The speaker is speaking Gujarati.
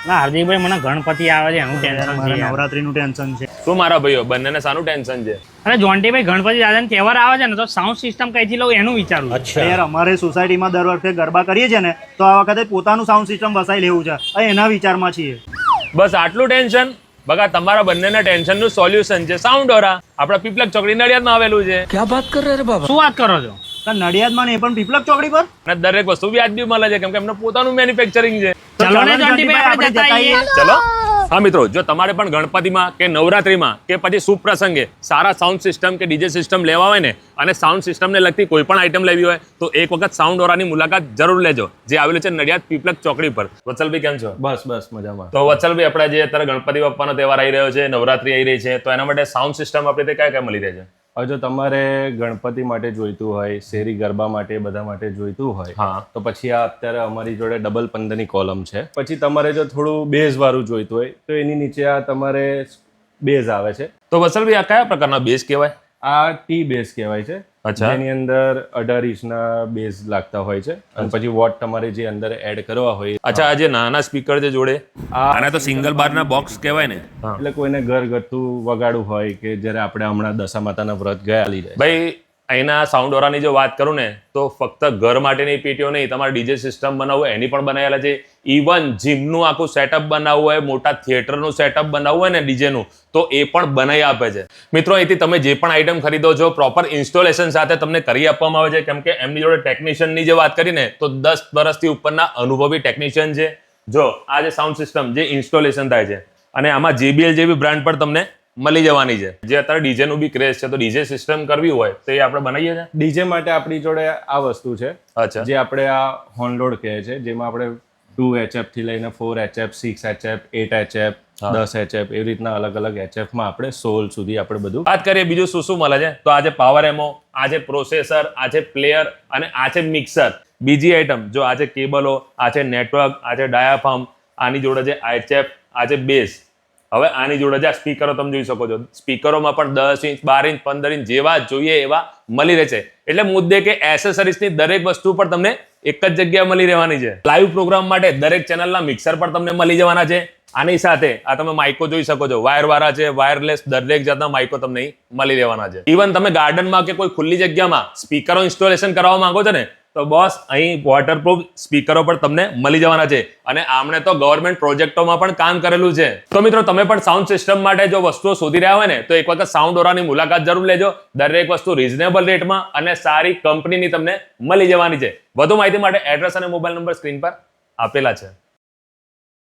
ના હાર્દિકભાઈ મને ગણપતિ આવે છે એનું ટેન્શન છે મારે યાર. નવરાત્રીનું ટેન્શન છે. શું મારા ભાઈઓ બંનેને શાનું ટેન્શન છે? અરે જોન્ટીભાઈ ગણપતિ દાદાનો તહેવાર આવે છે ને તો સાઉન્ડ સિસ્ટમ કઈથી લઉં એનું વિચારું છું. યાર અમારે સોસાયટીમાં દર વખતે ગરબા કરીએ છીએ ને તો આ વખતે પોતાનું સાઉન્ડ સિસ્ટમ વસાઈ લેવું છે. હવે એના વિચારમાં છીએ. બસ આટલું ટેન્શન? બગા તમારા બંનેના ટેન્શનનું સોલ્યુશન છે સાઉન્ડોરા. આપણા પીપલક ચોકડી નડિયાદમાં આવેલું છે. શું વાત કરો છો? નડિયાદમાં નહીં પણ પીપલક ચોકડી પર અને દરેક વસ્તુ વ્યાજબી મળે છે કેમ કે એમનું પોતાનું મેન્યુફેક્ચરિંગ છે. ચલો ને જોન્ટીભાઈ આપણે જતા આવીએ. ચલો. હા મિત્રો, જો તમારે પણ ગણપતિમાં કે નવરાત્રીમાં કે પછી શુભ પ્રસંગે સારા સાઉન્ડ સિસ્ટમ કે ડીજે સિસ્ટમ લેવા હોય ને અને સાઉન્ડ સિસ્ટમને લગતી કોઈ પણ આઈટમ લેવી હોય તો એક વખત સાઉન્ડોરાની મુલાકાત જરૂર લેજો, જે આવેલું છે નડિયાદ પીપલક ચોકડી પર. વત્સલભાઈ કેમ છો? બસ મજામાં. તો વત્સલભાઈ, આપણે જે અત્યારે ગણપતિ બાપ્પાનો તહેવાર આવી રહ્યો છે, નવરાત્રી આવી રહી છે, તો એના માટે સાઉન્ડ સિસ્ટમ આપણે તે કયા મળી રહે છે? હવે જો તમારે ગણપતિ માટે જોઈતું હોય, શેરી ગરબા માટે, બધા માટે જોઈતું હોય હા. તો પછી આ અત્યારે અમારી જોડે ડબલ 15ની કોલમ છે. પછી તમારે જો થોડું બેઝ વાળું જોઈતું હોય તો એની નીચે આ તમારે બેઝ આવે છે. તો વત્સલભાઈ, આ કયા પ્રકારના બેઝ કહેવાય? આ ટી બેઝ કહેવાય છે. અચ્છા. જેની અંદર 18 ઇંચના બેઝ લાગતા હોય છે અને પછી વોટ તમારે જે અંદર એડ કરવા હોય. અચ્છા, આ જે નાના સ્પીકર છે જોડે, આને તો સિંગલ બારના બોક્સ કહેવાય ને? એટલે કોઈને ઘરગથ્થું વગાડવું હોય કે જ્યારે આપણે હમણાં દશા માતાના વ્રત ગયા લઈ જાય. ભાઈ અહીંના સાઉન્ડોરાની જો વાત કરું ને તો ફક્ત ઘર માટેની પેટીઓ નહીં, તમારે ડીજે સિસ્ટમ બનાવવું એની પણ બનાવેલા છે. ઇવન જીમનું આખું સેટઅપ બનાવવું હોય, મોટા થિયેટરનું સેટઅપ બનાવવું હોય ને ડીજેનું, તો એ પણ બનાવી આપે છે. મિત્રો, અહીંથી તમે જે પણ આઈટમ ખરીદો છો પ્રોપર ઇન્સ્ટોલેશન સાથે તમને કરી આપવામાં આવે છે, કેમ કે એમની જોડે ટેકનિશિયનની જે વાત કરીને તો 10 વર્ષથી ઉપરના અનુભવી ટેકનિશિયન છે. જો આ જે સાઉન્ડ સિસ્ટમ જે ઇન્સ્ટોલેશન થાય છે અને આમાં JBL જેવી બ્રાન્ડ પર તમને મળી જવાની છે. જે અત્યારે ડીજે નું બી ક્રેઝ છે, તો ડીજે સિસ્ટમ કરવી હોય તો એ આપણે બનાવીએ છીએ. ડીજે માટે આપણી જોડે આ વસ્તુ છે. અચ્છા. જે આપણે આ હોર્નલોડ કહે છે, જેમાં આપણે 2HF થી લઈને 4HF, 6HF, 8HF, 10HF એવી રીતના અલગ અલગ HF માં આપણે 16 સુધી આપણે બધું વાત કરીએ બીજું શું શું મળે છે, તો આ છે પાવર એમો, આ છે પ્રોસેસર, આ છે પ્લેયર અને આ છે મિક્સર. બીજી આઈટમ જો આ છે કેબલો, આ છે નેટવર્ક, આ છે ડાયાફાર્મ, આની જોડે છે HF, આ છે બેઝ. હવે આની જોડે જે સ્પીકરો તમે જોઈ શકો છો, સ્પીકરોમાં પણ 10 ઇંચ, 12 ઇંચ, 15 ઇંચ જેવા જોઈએ એવા મળી રહે છે. એટલે મુદ્દે કે એસેસરીઝની દરેક વસ્તુ પર તમને એક જ જગ્યાએ મળી રહેવાની છે. લાઈવ પ્રોગ્રામ માટે દરેક ચેનલના મિક્સર પર તમને મળી જવાના છે. આની સાથે આ તમે માઇકો જોઈ શકો છો, વાયર વાળા છે, વાયરલેસ, દરેક જાતના માઇકો તમને મળી રહેવાના છે. ઇવન તમે ગાર્ડનમાં કે કોઈ ખુલ્લી જગ્યામાં સ્પીકરો ઇન્સ્ટોલેશન કરવા માંગો છો ને તો બોસ અહીં વોટરપ્રૂફ સ્પીકરો પણ તમને મળી જવાના છે. અને આમણે તો ગવર્મેન્ટ પ્રોજેક્ટોમાં પણ કામ કરેલું છે. તો મિત્રો, તમે પણ સાઉન્ડ સિસ્ટમ માટે જો વસ્તુઓ શોધી રહ્યા હોય ને તો એક વખત સાઉન્ડોરાની મુલાકાત જરૂર લેજો. દરેક વસ્તુ રીઝનેબલ રેટમાં અને સારી કંપનીની તમને મળી જવાની છે. વધુ માહિતી માટે એડ્રેસ અને મોબાઈલ નંબર સ્ક્રીન પર આપેલા છે.